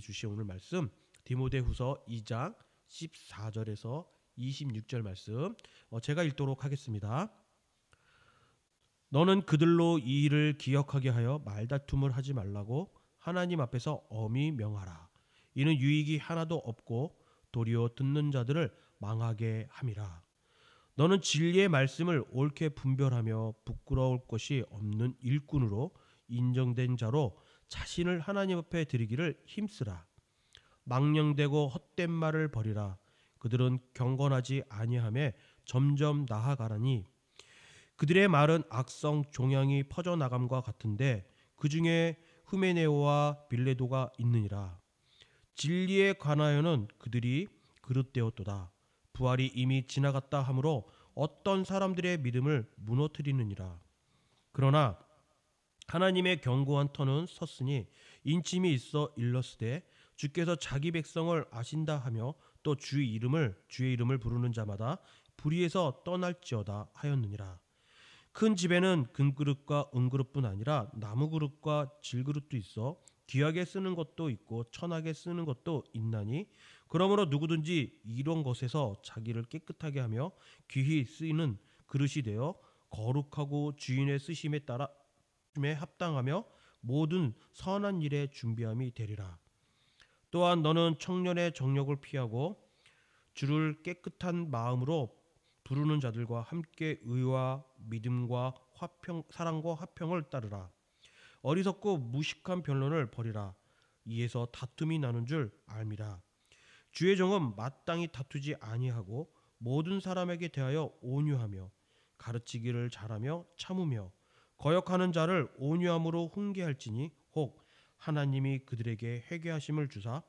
주신 오늘 말씀 디모데후서 2장 14절에서 26절 말씀 제가 읽도록 하겠습니다. 너는 그들로 이 일을 기억하게 하여 말다툼을 하지 말라고 하나님 앞에서 엄히 명하라. 이는 유익이 하나도 없고 도리어 듣는 자들을 망하게 함이라. 너는 진리의 말씀을 옳게 분별하며 부끄러울 것이 없는 일꾼으로 인정된 자로 자신을 하나님 앞에 드리기를 힘쓰라. 망령되고 헛된 말을 버리라. 그들은 경건하지 아니하며 점점 나아가라니 그들의 말은 악성 종양이 퍼져나감과 같은데 그 중에 흐메네오와 빌레도가 있느니라. 진리에 관하여는 그들이 그릇되었도다. 부활이 이미 지나갔다 하므로 어떤 사람들의 믿음을 무너뜨리느니라. 그러나 하나님의 견고한 터는 섰으니 인침이 있어 일렀으되 주께서 자기 백성을 아신다 하며 또 주의 이름을 부르는 자마다 불의에서 떠날지어다 하였느니라. 큰 집에는 금그릇과 은그릇뿐 아니라 나무그릇과 질그릇도 있어 귀하게 쓰는 것도 있고 천하게 쓰는 것도 있나니 그러므로 누구든지 이런 것에서 자기를 깨끗하게 하며 귀히 쓰이는 그릇이 되어 거룩하고 주인의 쓰심에 따라 합당하며 모든 선한 일에 준비함이 되리라. 또한 너는 청년의 정욕을 피하고 주를 깨끗한 마음으로 부르는 자들과 함께 의와 믿음과 사랑과 화평을 따르라. 어리석고 무식한 변론을 버리라. 이에서 다툼이 나는 줄 알미라. 주의 종은 마땅히 다투지 아니하고 모든 사람에게 대하여 온유하며 가르치기를 잘하며 참으며 거역하는 자를 온유함으로 훈계할지니 혹 하나님이 그들에게 회개하심을 주사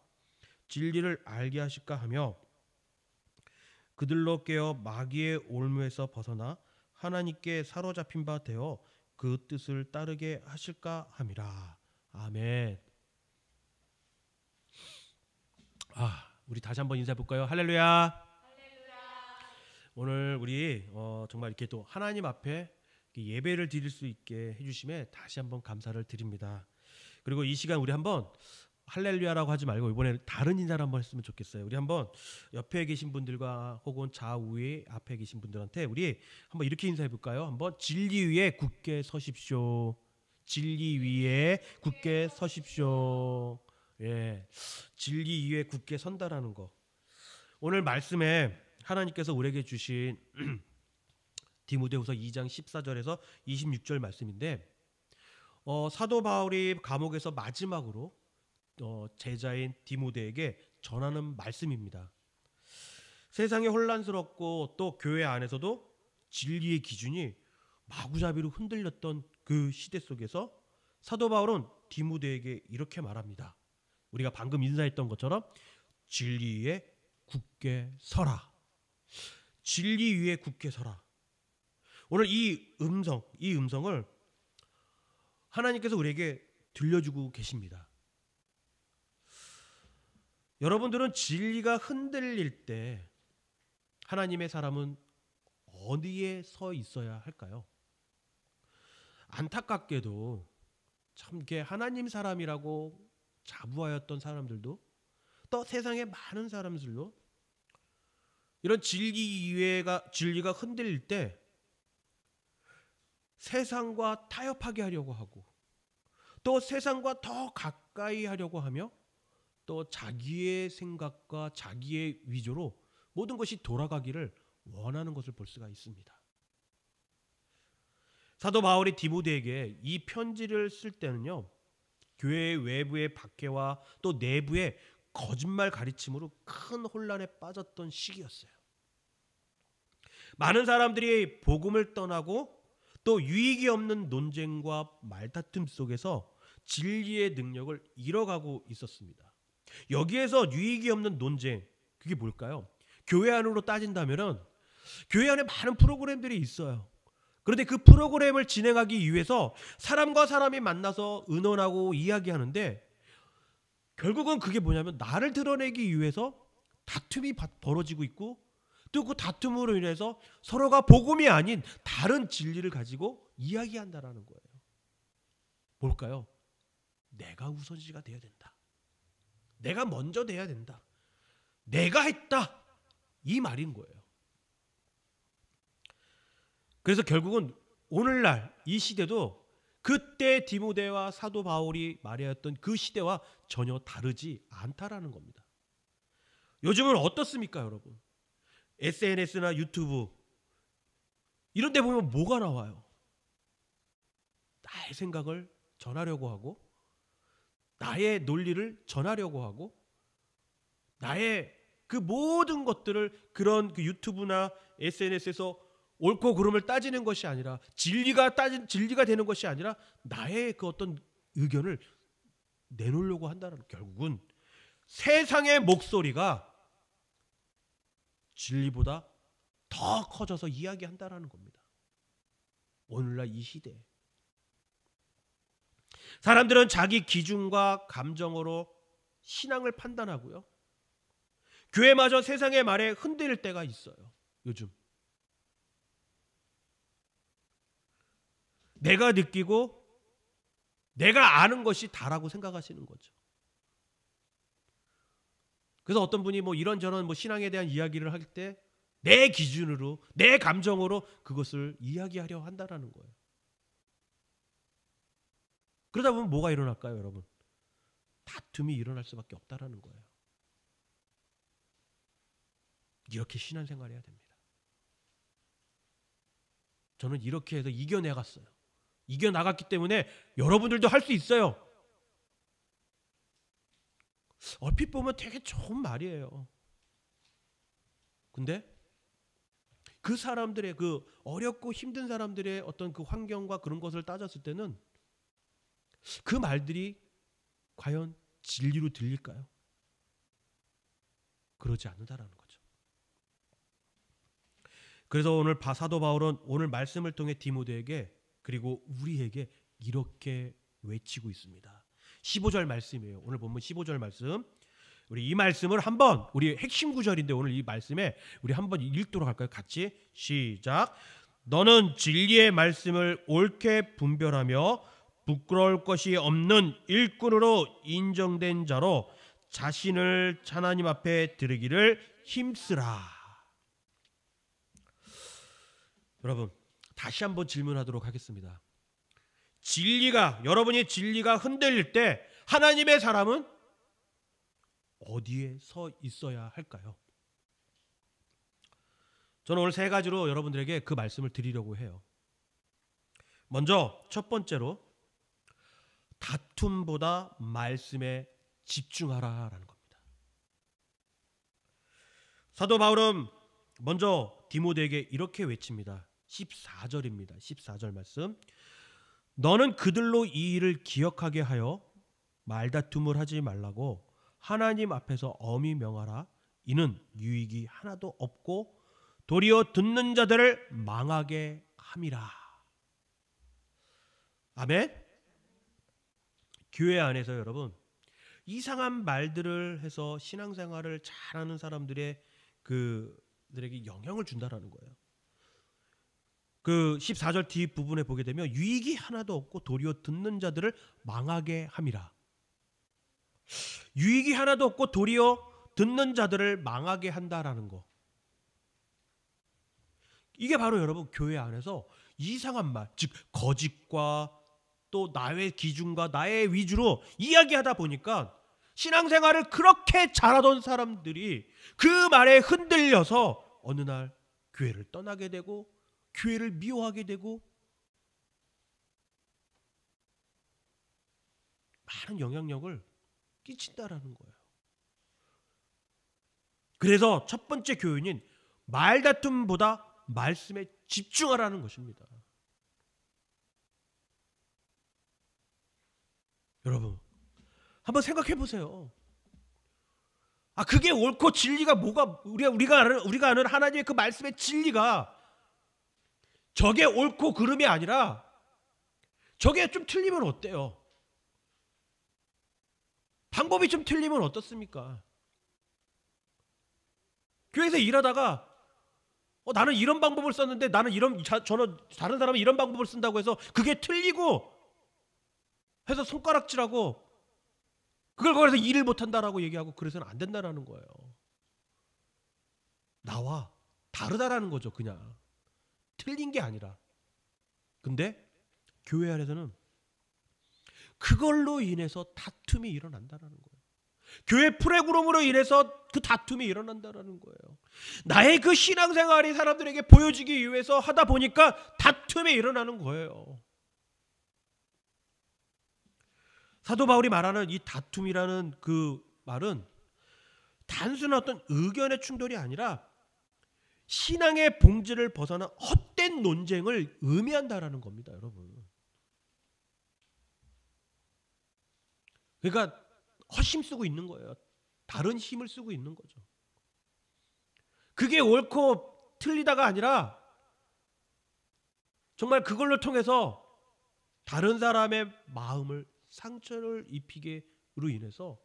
진리를 알게 하실까 하며 그들로 깨어 마귀의 올무에서 벗어나 하나님께 사로잡힌 바 되어 그 뜻을 따르게 하실까 함이라. 아멘. 우리 다시 한번 인사해 볼까요? 할렐루야. 오늘 우리 정말 이렇게 또 하나님 앞에 예배를 드릴 수 있게 해주심에 다시 한번 감사를 드립니다. 그리고 이 시간 우리 한번 할렐루야라고 하지 말고 이번에 다른 인사를 한번 했으면 좋겠어요. 우리 한번 옆에 계신 분들과 혹은 좌우에 앞에 계신 분들한테 우리 한번 이렇게 인사해 볼까요? 한번 진리 위에 굳게 서십시오. 진리 위에 굳게 서십시오. 예, 진리 위에 굳게 선다라는 거. 오늘 말씀에 하나님께서 우리에게 주신 디모데후서 2장 14절에서 26절 말씀인데 사도 바울이 감옥에서 마지막으로 제자인 디모데에게 전하는 말씀입니다. 세상이 혼란스럽고 또 교회 안에서도 진리의 기준이 마구잡이로 흔들렸던 그 시대 속에서 사도 바울은 디모데에게 이렇게 말합니다. 우리가 방금 인사했던 것처럼 진리 위에 굳게 서라. 진리 위에 굳게 서라. 오늘 이 음성을 하나님께서 우리에게 들려주고 계십니다. 여러분들은 진리가 흔들릴 때 하나님의 사람은 어디에 서 있어야 할까요? 안타깝게도 참 이렇게 하나님 사람이라고 자부하였던 사람들도 또 세상의 많은 사람들도 이런 진리가 흔들릴 때 세상과 타협하게 하려고 하고 또 세상과 더 가까이 하려고 하며 또 자기의 생각과 자기의 위조로 모든 것이 돌아가기를 원하는 것을 볼 수가 있습니다. 사도 바울이 디모데에게 이 편지를 쓸 때는요, 교회의 외부의 박해와 또 내부의 거짓말 가르침으로 큰 혼란에 빠졌던 시기였어요. 많은 사람들이 복음을 떠나고 또 유익이 없는 논쟁과 말다툼 속에서 진리의 능력을 잃어가고 있었습니다. 여기에서 유익이 없는 논쟁, 그게 뭘까요? 교회 안으로 따진다면 교회 안에 많은 프로그램들이 있어요. 그런데 그 프로그램을 진행하기 위해서 사람과 사람이 만나서 의논하고 이야기하는데 결국은 그게 뭐냐면 나를 드러내기 위해서 다툼이 벌어지고 있고 또 그 다툼으로 인해서 서로가 복음이 아닌 다른 진리를 가지고 이야기한다라는 거예요. 뭘까요? 내가 우선시가 되어야 된다. 내가 먼저 돼야 된다. 내가 했다. 이 말인 거예요. 그래서 결국은 오늘날 이 시대도 그때 디모데와 사도 바울이 말하였던 그 시대와 전혀 다르지 않다라는 겁니다. 요즘은 어떻습니까, 여러분? SNS나 유튜브 이런 데 보면 뭐가 나와요? 나의 생각을 전하려고 하고, 나의 논리를 전하려고 하고, 나의 그 모든 것들을 그런 그 유튜브나 SNS에서 옳고 그름을 따지는 것이 아니라, 진리가 되는 것이 아니라 나의 그 어떤 의견을 내놓으려고 한다는, 결국은 세상의 목소리가 진리보다 더 커져서 이야기한다라는 겁니다. 오늘날 이 시대에 사람들은 자기 기준과 감정으로 신앙을 판단하고요, 교회마저 세상의 말에 흔들릴 때가 있어요. 요즘 내가 느끼고 내가 아는 것이 다라고 생각하시는 거죠. 그래서 어떤 분이 뭐 이런저런 뭐 신앙에 대한 이야기를 할 때 내 기준으로, 내 감정으로 그것을 이야기하려 한다라는 거예요. 그러다 보면 뭐가 일어날까요, 여러분? 다툼이 일어날 수밖에 없다라는 거예요. 이렇게 신앙생활 해야 됩니다. 저는 이렇게 해서 이겨내갔어요. 이겨나갔기 때문에 여러분들도 할 수 있어요. 얼핏 보면 되게 좋은 말이에요. 근데 그 사람들의, 그 어렵고 힘든 사람들의 어떤 그 환경과 그런 것을 따졌을 때는 그 말들이 과연 진리로 들릴까요? 그러지 않는다라는 거죠. 그래서 오늘 사도 바울은 오늘 말씀을 통해 디모데에게, 그리고 우리에게 이렇게 외치고 있습니다. 15절 말씀이에요. 오늘 본문 15절 말씀. 우리 이 말씀을 한번, 우리 핵심 구절인데 오늘 이 말씀에 우리 한번 읽도록 할까요? 같이 시작. 너는 진리의 말씀을 옳게 분별하며 부끄러울 것이 없는 일꾼으로 인정된 자로 자신을 하나님 앞에 드리기를 힘쓰라. 여러분, 다시 한번 질문하도록 하겠습니다. 여러분이 진리가 흔들릴 때 하나님의 사람은 어디에 서 있어야 할까요? 저는 오늘 세 가지로 여러분들에게 그 말씀을 드리려고 해요. 먼저 첫 번째로, 다툼보다 말씀에 집중하라라는 겁니다. 사도 바울은 먼저 디모데에게 이렇게 외칩니다. 14절입니다. 14절 말씀. 너는 그들로 이 일을 기억하게 하여 말다툼을 하지 말라고 하나님 앞에서 엄히 명하라. 이는 유익이 하나도 없고 도리어 듣는 자들을 망하게 함이라. 아멘. 교회 안에서 여러분, 이상한 말들을 해서 신앙생활을 잘하는 사람들의 그들에게 영향을 준다라는 거예요. 그 14절 뒷부분에 보게 되면 유익이 하나도 없고 도리어 듣는 자들을 망하게 함이라. 유익이 하나도 없고 도리어 듣는 자들을 망하게 한다라는 거. 이게 바로 여러분 교회 안에서 이상한 말, 즉 거짓과 또 나의 기준과 나의 위주로 이야기하다 보니까 신앙생활을 그렇게 잘하던 사람들이 그 말에 흔들려서 어느 날 교회를 떠나게 되고 교회를 미워하게 되고 많은 영향력을 끼친다라는 거예요. 그래서 첫 번째 교훈인 말다툼보다 말씀에 집중하라는 것입니다. 여러분, 한번 생각해 보세요. 그게 옳고 진리가 뭐가, 우리가 아는 하나님의 그 말씀의 진리가 저게 옳고 그름이 아니라 저게 좀 틀리면 어때요? 방법이 좀 틀리면 어떻습니까? 교회에서 일하다가 나는 이런 방법을 썼는데 저는 다른 사람은 이런 방법을 쓴다고 해서 그게 틀리고 해서 손가락질하고 그걸 거기서 일을 못한다라고 얘기하고 그래서는 안 된다라는 거예요. 나와 다르다라는 거죠. 그냥 틀린 게 아니라. 근데 교회 안에서는 그걸로 인해서 다툼이 일어난다라는 거예요. 교회 프로그램으로 인해서 그 다툼이 일어난다라는 거예요. 나의 그 신앙생활이 사람들에게 보여지기 위해서 하다 보니까 다툼이 일어나는 거예요. 사도 바울이 말하는 이 다툼이라는 그 말은 단순한 어떤 의견의 충돌이 아니라 신앙의 본질을 벗어난 헛된 논쟁을 의미한다라는 겁니다, 여러분. 그러니까 헛힘 쓰고 있는 거예요. 다른 힘을 쓰고 있는 거죠. 그게 옳고 틀리다가 아니라 정말 그걸로 통해서 다른 사람의 마음을 상처를 입히게로 인해서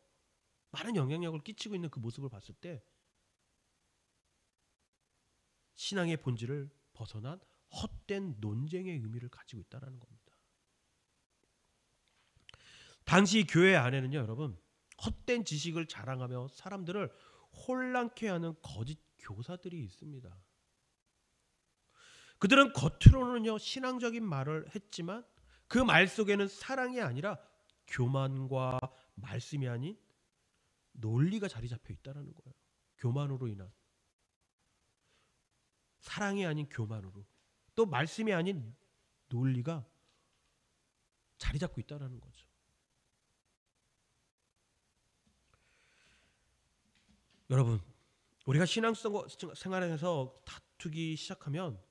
많은 영향력을 끼치고 있는 그 모습을 봤을 때 신앙의 본질을 벗어난 헛된 논쟁의 의미를 가지고 있다는 겁니다. 당시 교회 안에는요, 여러분, 헛된 지식을 자랑하며 사람들을 혼란케 하는 거짓 교사들이 있습니다. 그들은 겉으로는요 신앙적인 말을 했지만 그 말 속에는 사랑이 아니라 교만과 말씀이 아닌 논리가 자리 잡혀 있다는 거예요. 교만으로 인한, 사랑이 아닌 교만으로, 또 말씀이 아닌 논리가 자리 잡고 있다는 거죠. 여러분, 우리가 신앙생활에서 다투기 시작하면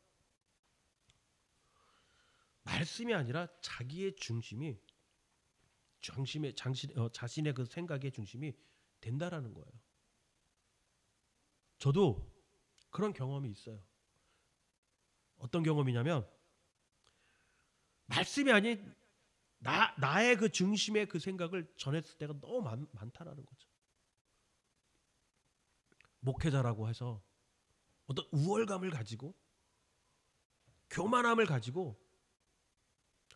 말씀이 아니라 자기의 자신의 그 생각의 중심이 된다라는 거예요. 저도 그런 경험이 있어요. 어떤 경험이냐면 말씀이 아닌 나의 그 중심의 그 생각을 전했을 때가 너무 많다라는 거죠. 목회자라고 해서 어떤 우월감을 가지고 교만함을 가지고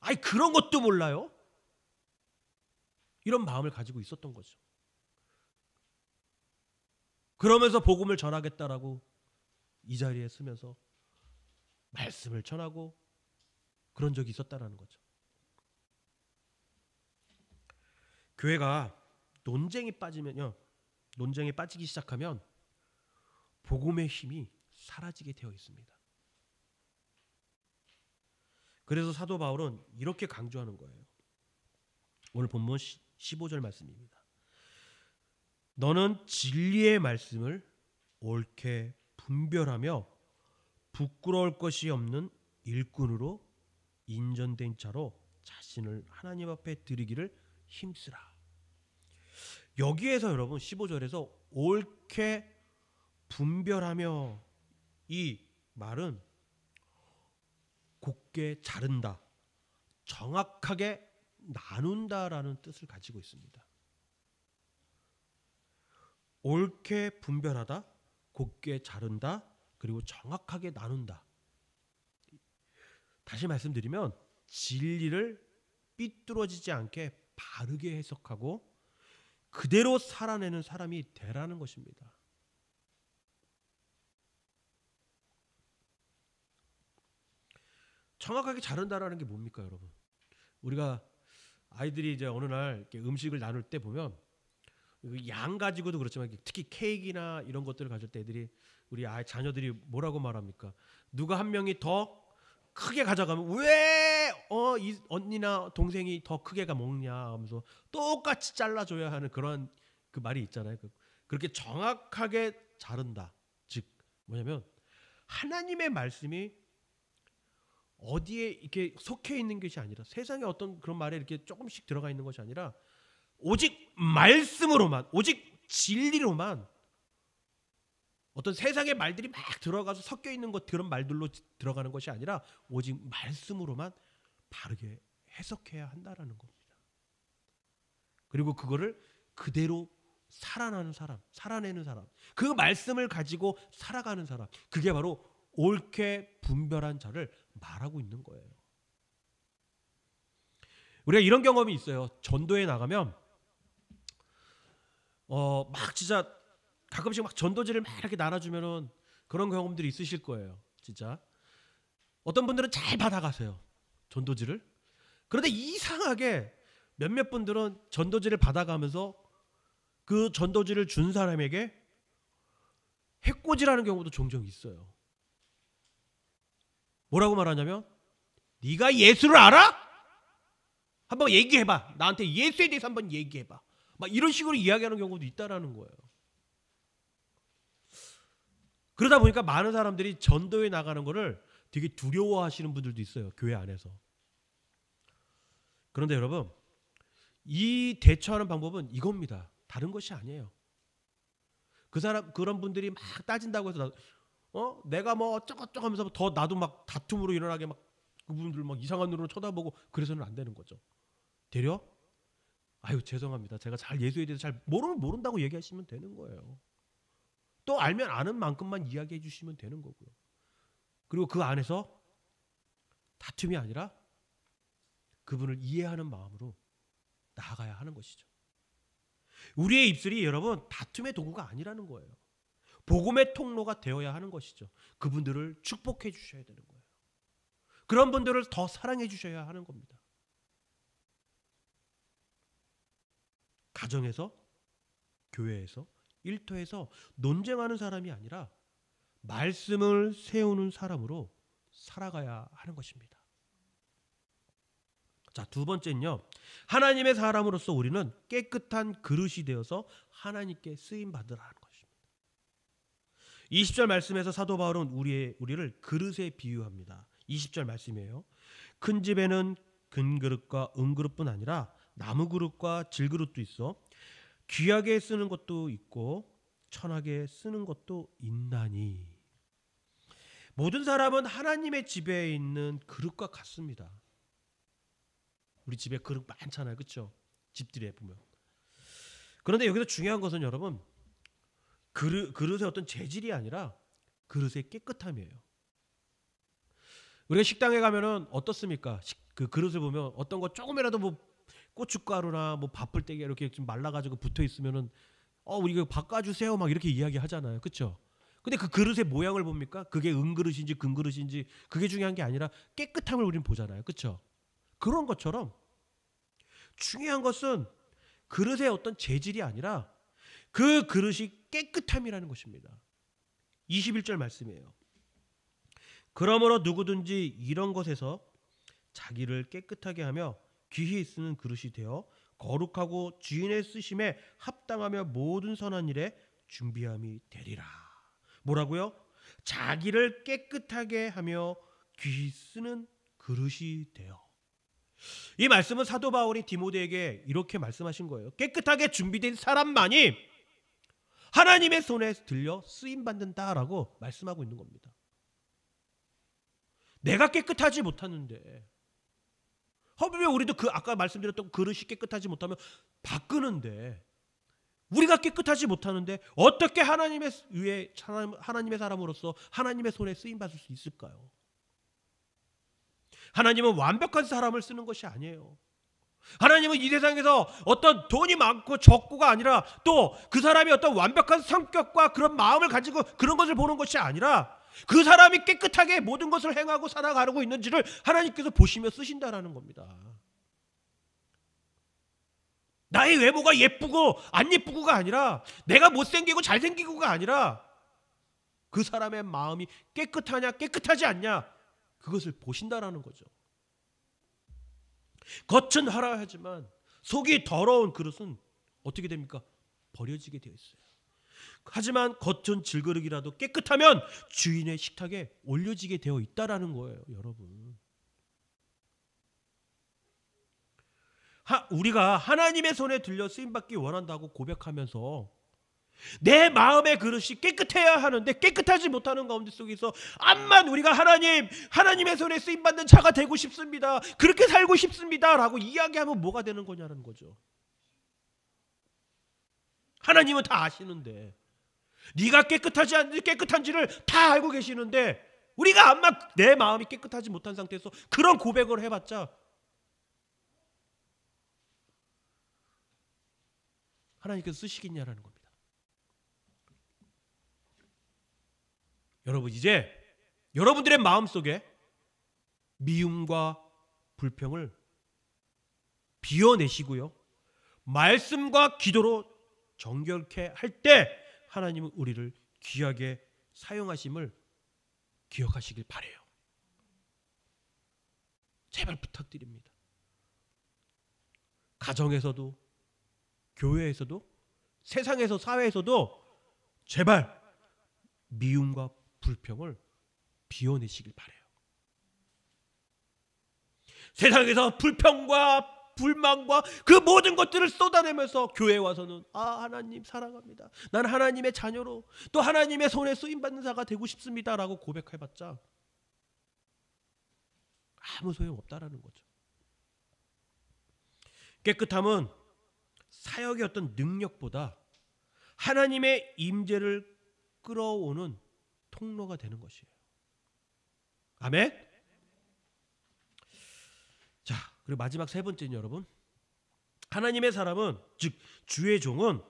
아니 그런 것도 몰라요? 이런 마음을 가지고 있었던 거죠. 그러면서 복음을 전하겠다라고 이 자리에 서면서 말씀을 전하고 그런 적이 있었다라는 거죠. 교회가 논쟁이 빠지기 시작하면 복음의 힘이 사라지게 되어 있습니다. 그래서 사도 바울은 이렇게 강조하는 거예요. 오늘 본문 15절 말씀입니다. 너는 진리의 말씀을 옳게 분별하며 부끄러울 것이 없는 일꾼으로 인전된 자로 자신을 하나님 앞에 드리기를 힘쓰라. 여기에서 여러분 15절에서 옳게 분별하며, 이 말은 곱게 자른다, 정확하게 나눈다라는 뜻을 가지고 있습니다. 옳게 분별하다, 곱게 자른다, 그리고 정확하게 나눈다. 다시 말씀드리면 진리를 삐뚤어지지 않게 바르게 해석하고 그대로 살아내는 사람이 되라는 것입니다. 정확하게 자른다라는 게 뭡니까, 여러분? 우리가 아이들이 이제 어느 날 이렇게 음식을 나눌 때 보면 양 가지고도 그렇지만 특히 케이크나 이런 것들을 가질 때 애들이, 우리 자녀들이 뭐라고 말합니까? 누가 한 명이 더 크게 가져가면 왜 이 언니나 동생이 더 크게가 먹냐 하면서 똑같이 잘라줘야 하는 그런 그 말이 있잖아요. 그렇게 정확하게 자른다. 즉 뭐냐면 하나님의 말씀이 어디에 이렇게 속해 있는 것이 아니라, 세상에 어떤 그런 말에 이렇게 조금씩 들어가 있는 것이 아니라 오직 말씀으로만, 오직 진리로만, 어떤 세상의 말들이 막 들어가서 섞여 있는 것, 그런 말들로 들어가는 것이 아니라 오직 말씀으로만 바르게 해석해야 한다라는 겁니다. 그리고 그거를 그대로 살아내는 사람, 그 말씀을 가지고 살아가는 사람, 그게 바로 옳게 분별한 자를 말하고 있는 거예요. 우리가 이런 경험이 있어요. 전도에 나가면 막 진짜 가끔씩 막 전도지를 막 이렇게 나눠주면은 그런 경험들이 있으실 거예요. 진짜 어떤 분들은 잘 받아가세요 전도지를. 그런데 이상하게 몇몇 분들은 전도지를 받아가면서 그 전도지를 준 사람에게 해코지라는 경우도 종종 있어요. 뭐라고 말하냐면 네가 예수를 알아? 한번 얘기해봐. 나한테 예수에 대해서 한번 얘기해봐. 막 이런 식으로 이야기하는 경우도 있다라는 거예요. 그러다 보니까 많은 사람들이 전도에 나가는 거를 되게 두려워하시는 분들도 있어요. 교회 안에서. 그런데 여러분, 이 대처하는 방법은 이겁니다. 다른 것이 아니에요. 그런 분들이 막 따진다고 해서 내가 뭐 어쩌고저쩌고 하면서 더 나도 막 다툼으로 일어나게 막 그분들 막 이상한 눈으로 쳐다보고 그래서는 안 되는 거죠. 되려 아유 죄송합니다. 제가 잘 예수에 대해서 잘 모르면 모른다고 얘기하시면 되는 거예요. 또 알면 아는 만큼만 이야기해 주시면 되는 거고요. 그리고 그 안에서 다툼이 아니라 그분을 이해하는 마음으로 나아가야 하는 것이죠. 우리의 입술이 여러분 다툼의 도구가 아니라는 거예요. 복음의 통로가 되어야 하는 것이죠. 그분들을 축복해 주셔야 되는 거예요. 그런 분들을 더 사랑해 주셔야 하는 겁니다. 가정에서, 교회에서, 일터에서 논쟁하는 사람이 아니라 말씀을 세우는 사람으로 살아가야 하는 것입니다. 자, 두 번째는요. 하나님의 사람으로서 우리는 깨끗한 그릇이 되어서 하나님께 쓰임 받으라는 것입니다. 20절 말씀에서 사도 바울은 우리를 그릇에 비유합니다. 20절 말씀이에요. 큰 집에는 금그릇과 은그릇뿐 아니라 나무그릇과 질그릇도 있어 귀하게 쓰는 것도 있고 천하게 쓰는 것도 있나니. 모든 사람은 하나님의 집에 있는 그릇과 같습니다. 우리 집에 그릇 많잖아요. 그렇죠? 집들에 보면. 그런데 여기서 중요한 것은 여러분 그릇의 어떤 재질이 아니라 그릇의 깨끗함이에요. 우리가 식당에 가면은 어떻습니까? 그 그릇을 보면 어떤 거 조금이라도 뭐 고춧가루나 뭐 밥풀떼기 이렇게 좀 말라가지고 붙어 있으면은 우리 이거 바꿔주세요 막 이렇게 이야기하잖아요. 그렇죠? 근데 그 그릇의 모양을 봅니까? 그게 은그릇인지 금그릇인지 그게 중요한 게 아니라 깨끗함을 우리는 보잖아요. 그렇죠? 그런 것처럼 중요한 것은 그릇의 어떤 재질이 아니라 그 그릇이 깨끗함이라는 것입니다. 21절 말씀이에요. 그러므로 누구든지 이런 것에서 자기를 깨끗하게 하며 귀히 쓰는 그릇이 되어 거룩하고 주인의 쓰심에 합당하며 모든 선한 일에 준비함이 되리라. 뭐라고요? 자기를 깨끗하게 하며 귀히 쓰는 그릇이 되어. 이 말씀은 사도 바울이 디모데에게 이렇게 말씀하신 거예요. 깨끗하게 준비된 사람만이 하나님의 손에 들려 쓰임받는다라고 말씀하고 있는 겁니다. 내가 깨끗하지 못하는데 왜 우리도 아까 말씀드렸던 그릇이 깨끗하지 못하면 바꾸는데 우리가 깨끗하지 못하는데 어떻게 하나님의 사람으로서 하나님의 손에 쓰임받을 수 있을까요? 하나님은 완벽한 사람을 쓰는 것이 아니에요. 하나님은 이 세상에서 어떤 돈이 많고 적고가 아니라 또 그 사람이 어떤 완벽한 성격과 그런 마음을 가지고 그런 것을 보는 것이 아니라 그 사람이 깨끗하게 모든 것을 행하고 살아가고 있는지를 하나님께서 보시며 쓰신다라는 겁니다. 나의 외모가 예쁘고 안 예쁘고가 아니라 내가 못생기고 잘생기고가 아니라 그 사람의 마음이 깨끗하냐 깨끗하지 않냐 그것을 보신다라는 거죠. 겉은 화려하지만 속이 더러운 그릇은 어떻게 됩니까? 버려지게 되어 있어요. 하지만 겉은 질그릇이라도 깨끗하면 주인의 식탁에 올려지게 되어 있다라는 거예요, 여러분. 우리가 하나님의 손에 들려 쓰임받기 원한다고 고백하면서 내 마음의 그릇이 깨끗해야 하는데 깨끗하지 못하는 가운데 속에서 암만 우리가 하나님의 손에 쓰임받는 자가 되고 싶습니다. 그렇게 살고 싶습니다. 라고 이야기하면 뭐가 되는 거냐는 거죠. 하나님은 다 아시는데 네가 깨끗하지 않는지 깨끗한지를 다 알고 계시는데 우리가 암만 내 마음이 깨끗하지 못한 상태에서 그런 고백을 해봤자 하나님께서 쓰시겠냐라는 겁니다. 여러분, 이제 여러분들의 마음속에 미움과 불평을 비워내시고요, 말씀과 기도로 정결케 할 때 하나님은 우리를 귀하게 사용하심을 기억하시길 바라요. 제발 부탁드립니다. 가정에서도, 교회에서도, 세상에서, 사회에서도 제발 미움과 불평을 비워내시길 바라요. 세상에서 불평과 불만과 그 모든 것들을 쏟아내면서 교회에 와서는 하나님 사랑합니다, 난 하나님의 자녀로 또 하나님의 손에 쓰임받는 자가 되고 싶습니다 라고 고백해봤자 아무 소용없다라는 거죠. 깨끗함은 사역의 어떤 능력보다 하나님의 임재를 끌어오는 통로가 되는 것이에요. 아멘. 자, 그리고 마지막 세 번째는 여러분, 하나님의 사람은, 즉 주의 종은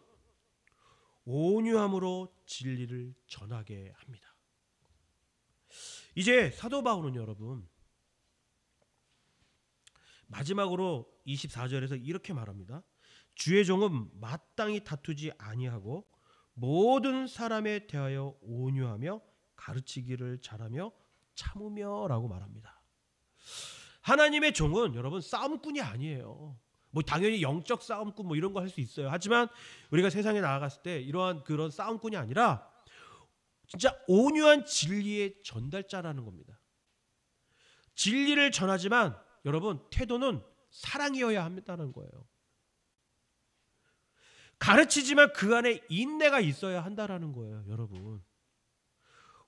온유함으로 진리를 전하게 합니다. 이제 사도 바울은 여러분 마지막으로 24절에서 이렇게 말합니다. 주의 종은 마땅히 다투지 아니하고 모든 사람에 대하여 온유하며 가르치기를 잘하며 참으며 라고 말합니다. 하나님의 종은 여러분 싸움꾼이 아니에요. 뭐 당연히 영적 싸움꾼 뭐 이런 거 할 수 있어요. 하지만 우리가 세상에 나아갔을 때 이러한 그런 싸움꾼이 아니라 진짜 온유한 진리의 전달자라는 겁니다. 진리를 전하지만 여러분 태도는 사랑이어야 한다는 거예요. 가르치지만 그 안에 인내가 있어야 한다는 거예요. 여러분,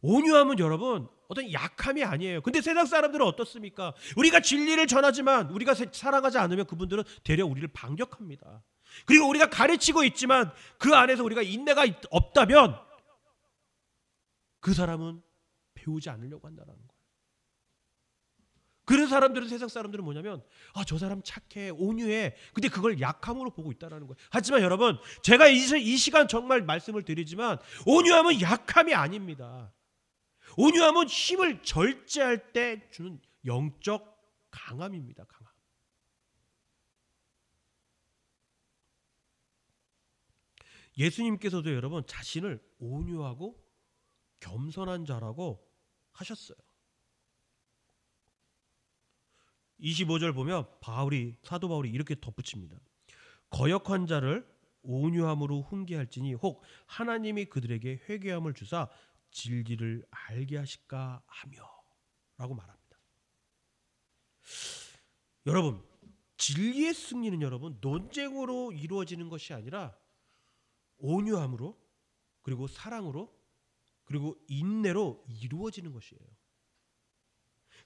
온유함은 여러분 어떤 약함이 아니에요. 근데 세상 사람들은 어떻습니까? 우리가 진리를 전하지만 우리가 사랑하지 않으면 그분들은 되려 우리를 반격합니다. 그리고 우리가 가르치고 있지만 그 안에서 우리가 인내가 없다면 그 사람은 배우지 않으려고 한다는 거예요. 그런 사람들은, 세상 사람들은 뭐냐면 저 사람 착해, 온유해. 근데 그걸 약함으로 보고 있다는 거예요. 하지만 여러분, 제가 이 시간 정말 말씀을 드리지만 온유함은 약함이 아닙니다. 온유함은 힘을 절제할 때 주는 영적 강함입니다. 강함. 예수님께서도 여러분 자신을 온유하고 겸손한 자라고 하셨어요. 25절 보면 사도 바울이 이렇게 덧붙입니다. 거역한 자를 온유함으로 훈계할지니 혹 하나님이 그들에게 회개함을 주사 진리를 알게 하실까 하며 라고 말합니다. 여러분, 진리의 승리는 여러분 논쟁으로 이루어지는 것이 아니라 온유함으로, 그리고 사랑으로, 그리고 인내로 이루어지는 것이에요.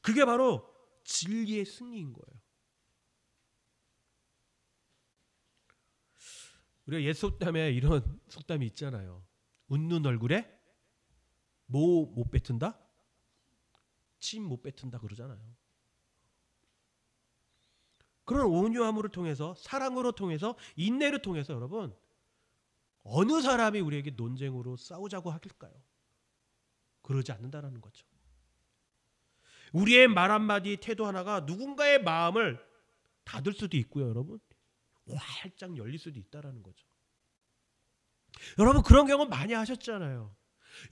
그게 바로 진리의 승리인 거예요. 우리가 옛 속담에 이런 속담이 있잖아요. 웃는 얼굴에 못 뱉은다? 침 못 뱉은다 그러잖아요. 그런 온유함으로 통해서, 사랑으로 통해서, 인내를 통해서 여러분 어느 사람이 우리에게 논쟁으로 싸우자고 하길까요? 그러지 않는다라는 거죠. 우리의 말 한마디, 태도 하나가 누군가의 마음을 닫을 수도 있고요, 여러분. 활짝 열릴 수도 있다라는 거죠. 여러분 그런 경험 많이 하셨잖아요.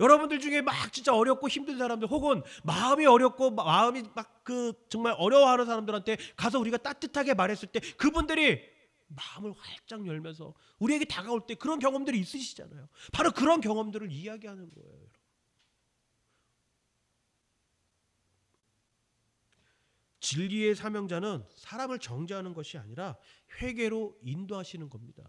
여러분들 중에 막 진짜 어렵고 힘든 사람들, 혹은 마음이 어렵고 마음이 막 정말 어려워하는 사람들한테 가서 우리가 따뜻하게 말했을 때 그분들이 마음을 활짝 열면서 우리에게 다가올 때 그런 경험들이 있으시잖아요. 바로 그런 경험들을 이야기하는 거예요. 진리의 사명자는 사람을 정죄하는 것이 아니라 회개로 인도하시는 겁니다.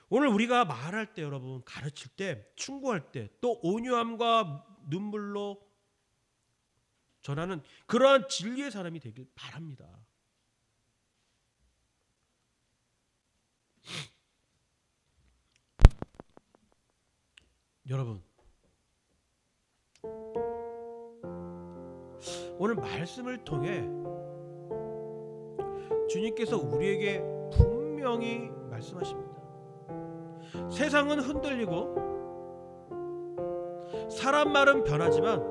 오늘 우리가 말할 때, 여러분 가르칠 때, 충고할 때, 또 온유함과 눈물로 전하는 그러한 진리의 사람이 되길 바랍니다. 여러분, 오늘 말씀을 통해 주님께서 우리에게 분명히 말씀하십니다. 세상은 흔들리고 사람 말은 변하지만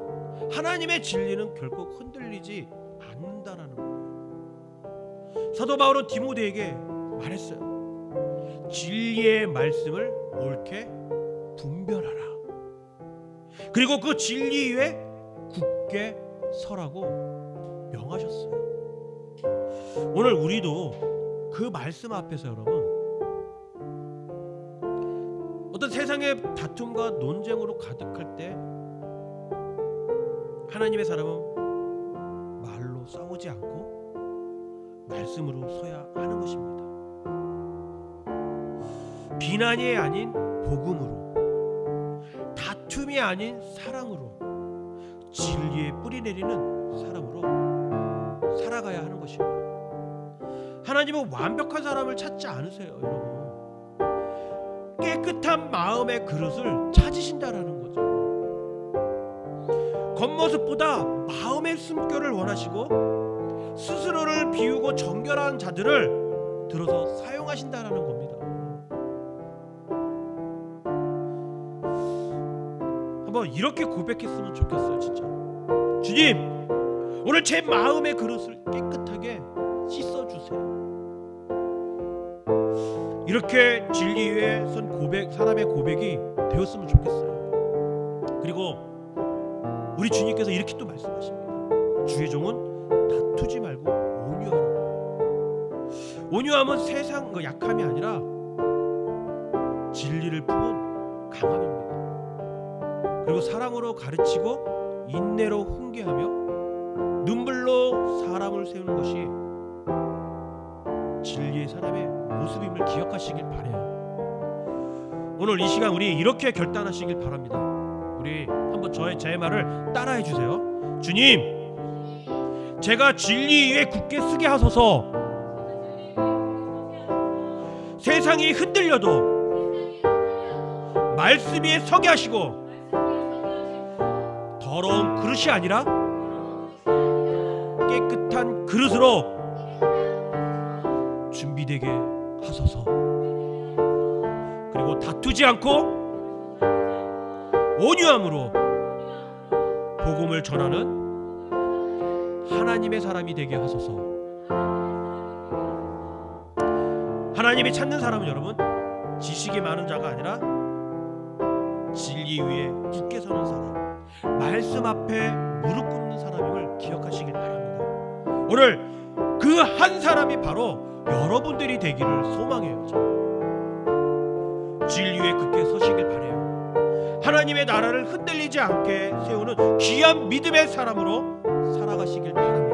하나님의 진리는 결국 흔들리지 않는다라는 거예요. 사도 바울은 디모데에게 말했어요. 진리의 말씀을 옳게 분별하라. 그리고 그 진리 위에 굳게 서라고 명하셨어요. 오늘 우리도 그 말씀 앞에서 여러분, 어떤 세상의 다툼과 논쟁으로 가득할 때 하나님의 사람은 말로 싸우지 않고 말씀으로 서야 하는 것입니다. 비난이 아닌 복음으로, 다툼이 아닌 사랑으로, 진리에 뿌리 내리는 사람으로 살아가야 하는 것입니다. 하나님은 완벽한 사람을 찾지 않으세요, 여러분. 깨끗한 마음의 그릇을 찾으신다라는 거죠. 겉모습보다 마음의 숨결을 원하시고 스스로를 비우고 정결한 자들을 들어서 사용하신다라는 겁니다. 한번 이렇게 고백했으면 좋겠어요, 진짜. 주님, 오늘 제 마음의 그릇을 깨끗하게 씻어주세요. 이렇게 진리 위에 선 고백, 사람의 고백이 되었으면 좋겠어요. 그리고 우리 주님께서 이렇게 또 말씀하십니다. 주의 종은 다투지 말고 온유하라. 온유함은 세상 약함이 아니라 진리를 품은 강함입니다. 그리고 사랑으로 가르치고 인내로 훈계하며 눈물로 사람을 세우는 것이 진리의 사람의 모습임을 기억하시길 바라요. 오늘 이 시간 우리 이렇게 결단하시길 바랍니다. 우리 한번 제 말을 따라해 주세요. 주님, 제가 진리 위에 굳게 서게 하소서. 세상이 흔들려도 말씀 위에 서게 하시고 더러운 그릇이 아니라 깨끗한 그릇으로 준비되게 하소서. 그리고 다투지 않고 온유함으로 복음을 전하는 하나님의 사람이 되게 하소서. 하나님이 찾는 사람은 여러분, 지식이 많은 자가 아니라 진리 위에 굳게 서는 사람, 말씀 앞에 무릎 꿇는 사람임을 기억하시길 바랍니다. 오늘 그 한 사람이 바로 여러분들이 되기를 소망해요. 진리 위에 굳게 서시길 바라요. 하나님의 나라를 흔들리지 않게 세우는 귀한 믿음의 사람으로 살아가시길 바랍니다.